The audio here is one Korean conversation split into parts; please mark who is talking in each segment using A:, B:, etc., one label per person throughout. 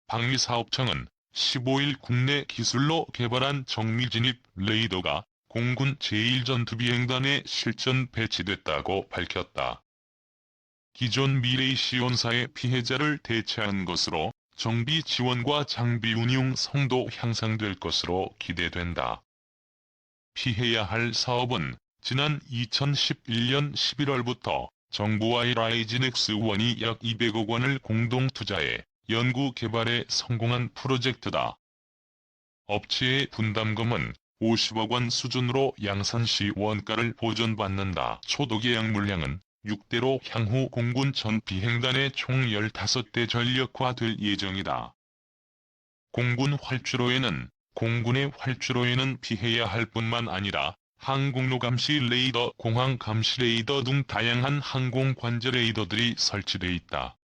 A: 방위사업청은 15일 국내 기술로 개발한 정밀진입 레이더가 공군 제1전투비행단에 실전 배치됐다고 밝혔다. 기존 미레이시온사의 피해자를 대체한 것으로 정비 지원과 장비 운용 성도 향상될 것으로 기대된다. 피해야 할 사업은 지난 2011년 11월부터 정부와의 라이진엑스1이 약 200억 원을 공동 투자해 연구 개발에 성공한 프로젝트다. 업체의 분담금은 50억 원 수준으로 양산시 원가를 보전받는다. 초도 계약 물량은 6대로 향후 공군 전 비행단의 총 15대 전력화될 예정이다. 공군의 활주로에는 피해야 할 뿐만 아니라 항공로 감시 레이더, 공항 감시 레이더 등 다양한 항공 관제 레이더들이 설치돼 있다.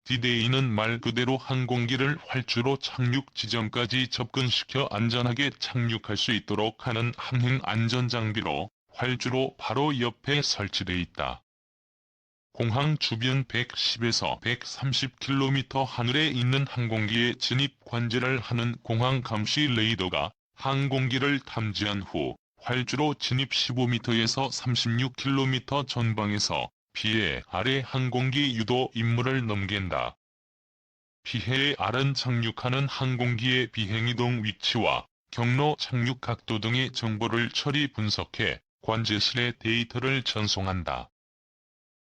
A: D-Day는 말 그대로 항공기를 활주로 착륙 지점까지 접근시켜 안전하게 착륙할 수 있도록 하는 항행 안전장비로 활주로 바로 옆에 설치돼 있다. 공항 주변 110에서 130km 하늘에 있는 항공기에 진입 관제를 하는 공항 감시 레이더가 항공기를 탐지한 후 활주로 진입 15m에서 36km 전방에서 피해 아래 항공기 유도 임무를 넘긴다. 피해에 알은 착륙하는 항공기의 비행이동 위치와 경로 착륙 각도 등의 정보를 처리 분석해 관제실에 데이터를 전송한다.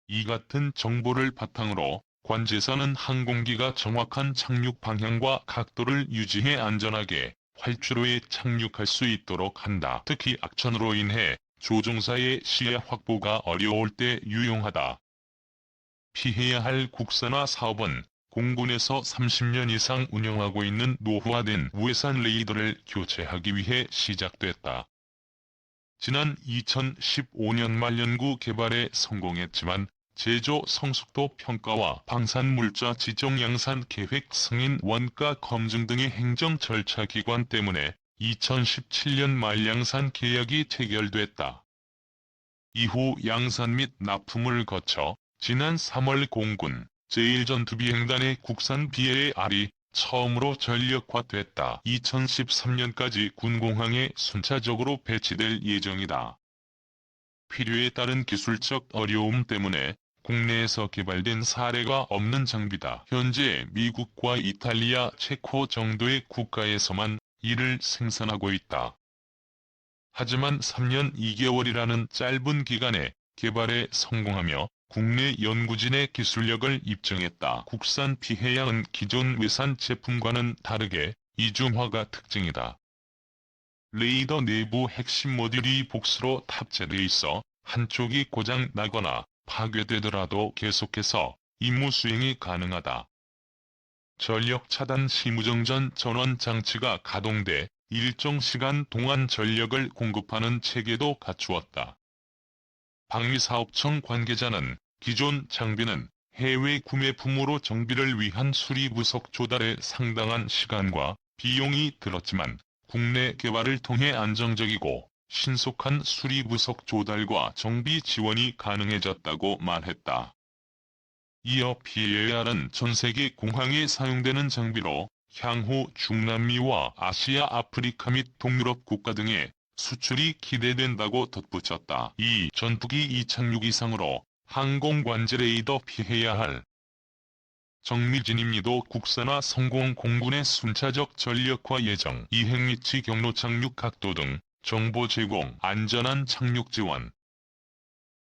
A: 이 같은 정보를 바탕으로 관제사는 항공기가 정확한 착륙 방향과 각도를 유지해 안전하게 활주로에 착륙할 수 있도록 한다. 특히 악천후로 인해 조종사의 시야 확보가 어려울 때 유용하다. 피해야 할 국산화 사업은 공군에서 30년 이상 운영하고 있는 노후화된 우회산 레이더를 교체하기 위해 시작됐다. 지난 2015년 말 연구 개발에 성공했지만 제조 성숙도 평가와 방산물자 지정 양산 계획 승인 원가 검증 등의 행정 절차 기관 때문에 2017년 말 양산 계약이 체결됐다. 이후 양산 및 납품을 거쳐 지난 3월 공군 제1전투비행단의 국산 BAR이 처음으로 전력화됐다. 2013년까지 군공항에 순차적으로 배치될 예정이다. 필요에 따른 기술적 어려움 때문에 국내에서 개발된 사례가 없는 장비다. 현재 미국과 이탈리아, 체코 정도의 국가에서만 이를 생산하고 있다. 하지만 3년 2개월이라는 짧은 기간에 개발에 성공하며 국내 연구진의 기술력을 입증했다. 국산 피해양은 기존 외산 제품과는 다르게 이중화가 특징이다. 레이더 내부 핵심 모듈이 복수로 탑재돼 있어 한쪽이 고장 나거나 파괴되더라도 계속해서 임무 수행이 가능하다. 전력 차단 시 무정전 전원 장치가 가동돼 일정 시간 동안 전력을 공급하는 체계도 갖추었다. 방위사업청 관계자는 기존 장비는 해외 구매품으로 정비를 위한 수리부속 조달에 상당한 시간과 비용이 들었지만 국내 개발을 통해 안정적이고 신속한 수리부속 조달과 정비 지원이 가능해졌다고 말했다. 이어 PAR은 전세계 공항에 사용되는 장비로 향후 중남미와 아시아, 아프리카 및 동유럽 국가 등에 수출이 기대된다고 덧붙였다. 이 전투기 이착륙 이상으로 항공관제 레이더 피해야 할 정밀진입리도 국산화 성공 공군의 순차적 전력화 예정 이행 위치 경로 착륙 각도 등 정보 제공 안전한 착륙 지원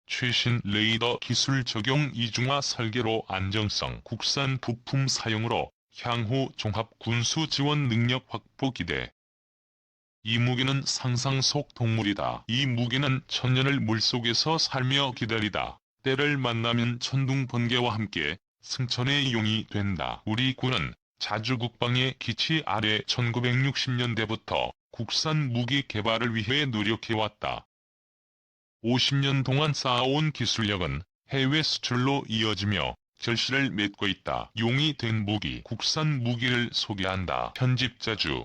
A: 최신 레이더 기술 적용 이중화 설계로 안정성 국산 부품 사용으로 향후 종합 군수 지원 능력 확보 기대 이 무기는 상상 속 동물이다. 이 무기는 천년을 물속에서 살며 기다리다. 때를 만나면 천둥 번개와 함께 승천의 용이 된다. 우리 군은 자주 국방의 기치 아래 1960년대부터 국산 무기 개발을 위해 노력해왔다. 50년 동안 쌓아온 기술력은 해외 수출로 이어지며 결실을 맺고 있다. 용이 된 무기, 국산 무기를 소개한다. 편집자주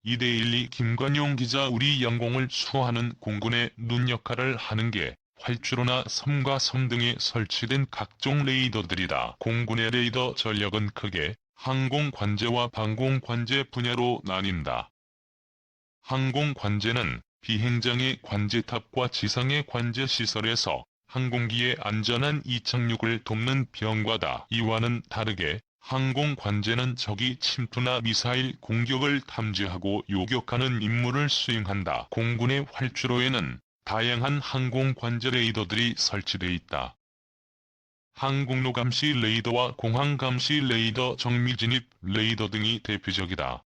A: 이데일리 김관용 기자 우리 영공을 수호하는 공군의 눈 역할을 하는 게 활주로나 섬과 섬 등에 설치된 각종 레이더들이다. 공군의 레이더 전력은 크게 항공관제와 방공관제 분야로 나뉜다. 항공관제는 비행장의 관제탑과 지상의 관제시설에서 항공기의 안전한 이착륙을 돕는 병과다. 이와는 다르게 항공관제는 적이 침투나 미사일 공격을 탐지하고 요격하는 임무를 수행한다. 공군의 활주로에는 다양한 항공관제 레이더들이 설치돼 있다. 항공로 감시 레이더와 공항 감시 레이더, 정밀진입 레이더 등이 대표적이다.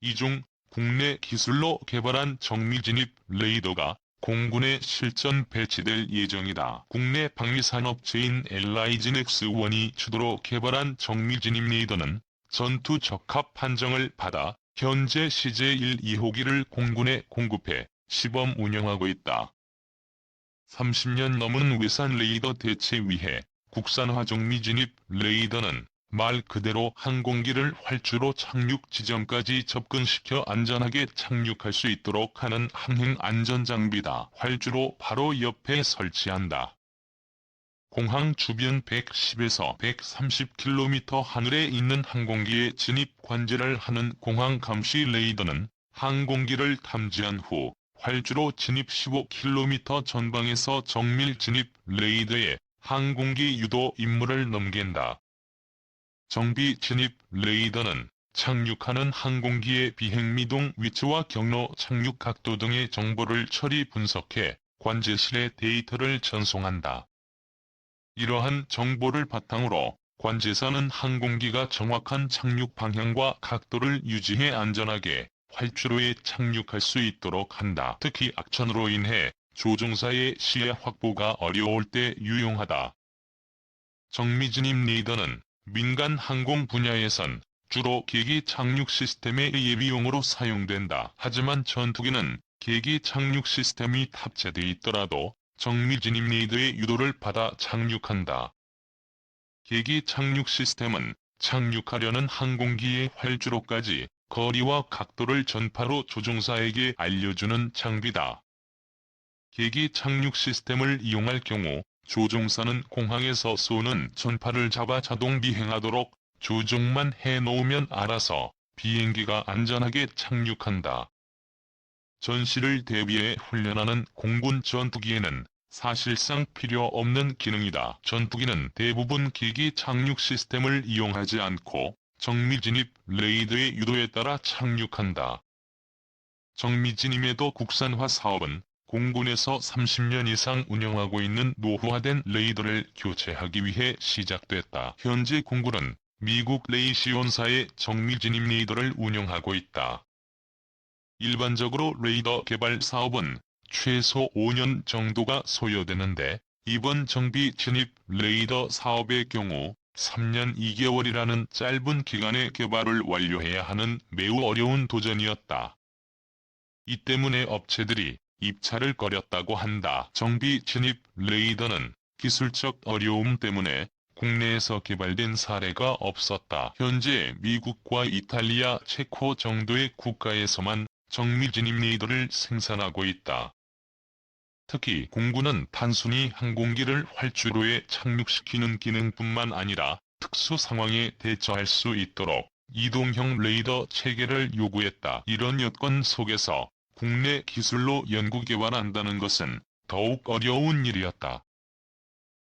A: 이 중 국내 기술로 개발한 정밀진입 레이더가 공군에 실전 배치될 예정이다. 국내 방위산업체인 LIGNX1이 주도로 개발한 정밀진입 레이더는 전투 적합 판정을 받아 현재 CJ1 2호기를 공군에 공급해 시범 운영하고 있다. 30년 넘은 외산 레이더 대체 위해 국산화 정밀진입 레이더는 말 그대로 항공기를 활주로 착륙 지점까지 접근시켜 안전하게 착륙할 수 있도록 하는 항행 안전장비다. 활주로 바로 옆에 설치한다. 공항 주변 110에서 130km 하늘에 있는 항공기에 진입 관제를 하는 공항 감시 레이더는 항공기를 탐지한 후 활주로 진입 15km 전방에서 정밀 진입 레이더에 항공기 유도 임무를 넘긴다. 정비 진입 레이더는 착륙하는 항공기의 비행미동 위치와 경로, 착륙 각도 등의 정보를 처리 분석해 관제실에 데이터를 전송한다. 이러한 정보를 바탕으로 관제사는 항공기가 정확한 착륙 방향과 각도를 유지해 안전하게 활주로에 착륙할 수 있도록 한다. 특히 악천후로 인해 조종사의 시야 확보가 어려울 때 유용하다. 정밀진입 레이더는 민간 항공 분야에선 주로 계기 착륙 시스템의 예비용으로 사용된다. 하지만 전투기는 계기 착륙 시스템이 탑재돼 있더라도 정밀진입 레이더의 유도를 받아 착륙한다. 계기 착륙 시스템은 착륙하려는 항공기의 활주로까지 거리와 각도를 전파로 조종사에게 알려주는 장비다. 계기 착륙 시스템을 이용할 경우 조종사는 공항에서 쏘는 전파를 잡아 자동 비행하도록 조종만 해놓으면 알아서 비행기가 안전하게 착륙한다. 전시를 대비해 훈련하는 공군 전투기에는 사실상 필요 없는 기능이다. 전투기는 대부분 계기 착륙 시스템을 이용하지 않고 정밀진입 레이더의 유도에 따라 착륙한다. 정밀진입에도 국산화 사업은 공군에서 30년 이상 운영하고 있는 노후화된 레이더를 교체하기 위해 시작됐다. 현재 공군은 미국 레이시온사의 정밀진입 레이더를 운영하고 있다. 일반적으로 레이더 개발 사업은 최소 5년 정도가 소요되는데 이번 정비 진입 레이더 사업의 경우 3년 2개월이라는 짧은 기간에 개발을 완료해야 하는 매우 어려운 도전이었다. 이 때문에 업체들이 입찰을 꺼렸다고 한다. 정비 진입 레이더는 기술적 어려움 때문에 국내에서 개발된 사례가 없었다. 현재 미국과 이탈리아, 체코 정도의 국가에서만 정밀진입 레이더를 생산하고 있다. 특히 공군은 단순히 항공기를 활주로에 착륙시키는 기능뿐만 아니라 특수 상황에 대처할 수 있도록 이동형 레이더 체계를 요구했다. 이런 여건 속에서 국내 기술로 연구 개발한다는 것은 더욱 어려운 일이었다.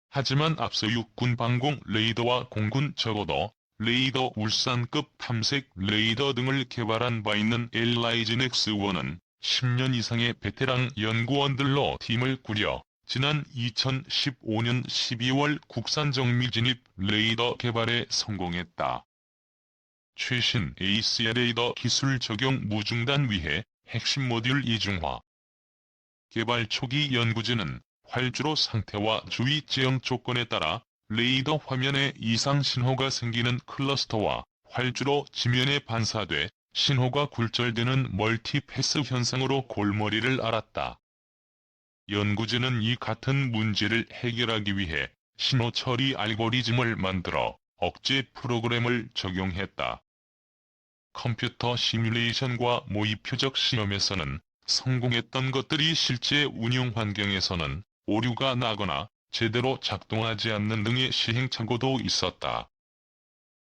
A: 하지만 앞서 육군 방공 레이더와 공군 적어도 레이더 울산급 탐색 레이더 등을 개발한 바 있는 LIGNX1은 10년 이상의 베테랑 연구원들로 팀을 꾸려 지난 2015년 12월 국산 정밀진입 레이더 개발에 성공했다. 최신 ACR 레이더 기술 적용 무중단 위해 핵심 모듈 이중화. 개발 초기 연구진은 활주로 상태와 주위 지형 조건에 따라 레이더 화면에 이상 신호가 생기는 클러스터와 활주로 지면에 반사돼 신호가 굴절되는 멀티패스 현상으로 골머리를 앓았다. 연구진은 이 같은 문제를 해결하기 위해 신호 처리 알고리즘을 만들어 억제 프로그램을 적용했다. 컴퓨터 시뮬레이션과 모의 표적 시험에서는 성공했던 것들이 실제 운용 환경에서는 오류가 나거나 제대로 작동하지 않는 등의 시행착오도 있었다.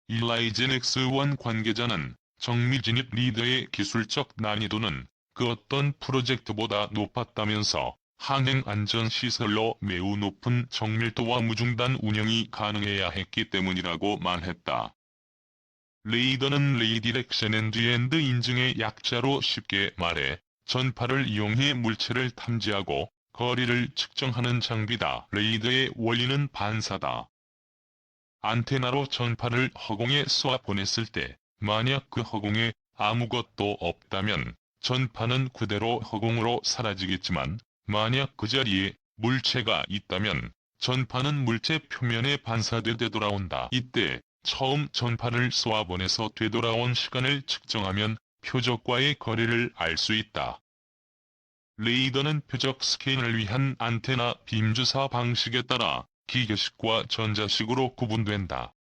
A: 일라이젠 X1 관계자는 정밀진입 리더의 기술적 난이도는 그 어떤 프로젝트보다 높았다면서 항행안전시설로 매우 높은 정밀도와 무중단 운영이 가능해야 했기 때문이라고 말했다. 레이더는 레이디렉션 엔드엔드 인증의 약자로 쉽게 말해 전파를 이용해 물체를 탐지하고 거리를 측정하는 장비다. 레이더의 원리는 반사다. 안테나로 전파를 허공에 쏘아 보냈을 때 만약 그 허공에 아무것도 없다면 전파는 그대로 허공으로 사라지겠지만 만약 그 자리에 물체가 있다면 전파는 물체 표면에 반사돼 되돌아온다. 이때 처음 전파를 쏘아보내서 되돌아온 시간을 측정하면 표적과의 거리를 알 수 있다. 레이더는 표적 스캔을 위한 안테나 빔 주사 방식에 따라 기계식과 전자식으로 구분된다.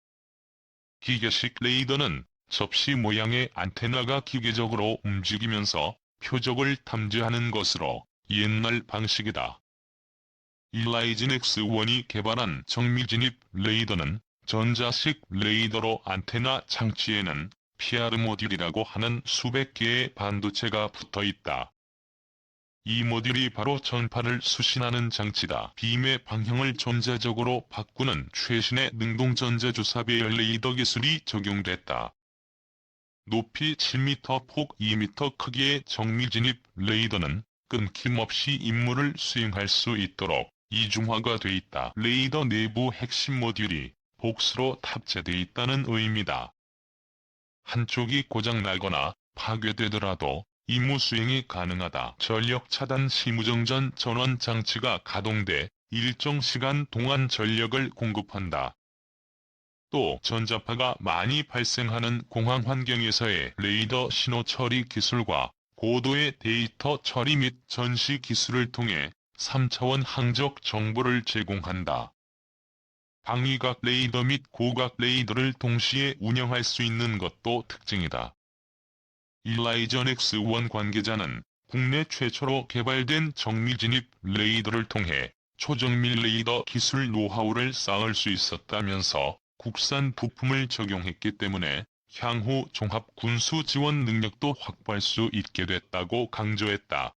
A: 기계식 레이더는 접시 모양의 안테나가 기계적으로 움직이면서 표적을 탐지하는 것으로 옛날 방식이다. 일라이젠 X1이 개발한 정밀진입 레이더는 전자식 레이더로 안테나 장치에는 PR 모듈이라고 하는 수백 개의 반도체가 붙어 있다. 이 모듈이 바로 전파를 수신하는 장치다. 빔의 방향을 전자적으로 바꾸는 최신의 능동전자주사 배열 레이더 기술이 적용됐다. 높이 7m, 폭 2m 크기의 정밀진입 레이더는 끊김없이 임무를 수행할 수 있도록 이중화가 돼 있다. 레이더 내부 핵심 모듈이 복수로 탑재돼 있다는 의미다. 한쪽이 고장나거나 파괴되더라도 임무 수행이 가능하다. 전력 차단 시무정전 전원 장치가 가동돼 일정 시간 동안 전력을 공급한다. 또 전자파가 많이 발생하는 공항 환경에서의 레이더 신호 처리 기술과 고도의 데이터 처리 및 전시 기술을 통해 3차원 항적 정보를 제공한다. 방위각 레이더 및 고각 레이더를 동시에 운영할 수 있는 것도 특징이다. 일라이젠 X1 관계자는 국내 최초로 개발된 정밀진입 레이더를 통해 초정밀 레이더 기술 노하우를 쌓을 수 있었다면서 국산 부품을 적용했기 때문에 향후 종합 군수 지원 능력도 확보할 수 있게 됐다고 강조했다.